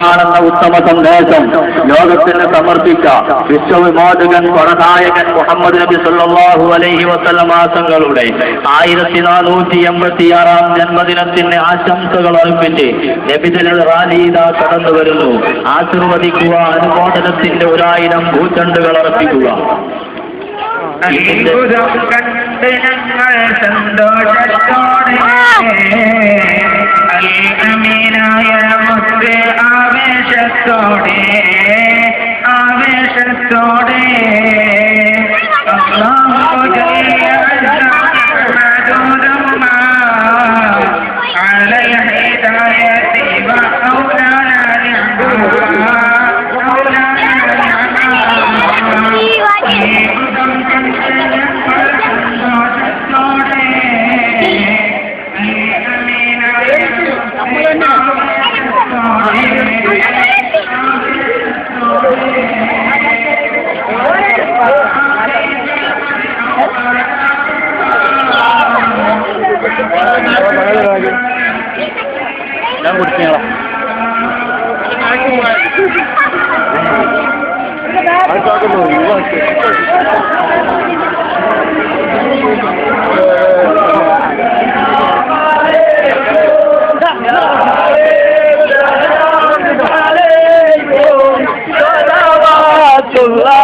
ആണെന്ന ഉത്തമ സന്ദേശം ലോകത്തിന് സമർപ്പിച്ച വിശ്വവിമോചകൻ പരനായകൻ മുഹമ്മദ് നബി സല്ലല്ലാഹു അലൈഹി വസല്ലമ തങ്ങളുടെ 1486 ജന്മദിനത്തിന് ആശംസകൾ അർപ്പിച്ച് നബിദിന റാലി കടന്നു വരുന്നു. ആശീർവദിക്കുക, അനുമോദനത്തിന്റെ 1000 പൂച്ചെണ്ടുകൾ അർപ്പിക്കുക. അത്ഭുതം കണ്ട് ഞങ്ങൾ സന്തോഷത്തോടെ അമീനായ മുത്ത് ആവേശത്തോടെ അല്ലാഹു ജല്ല മഅദൂദുമാ അലൽ ഹിദായതി വ ഔലാനാ ഞാൻ കുടിക്കണോ صلوات الله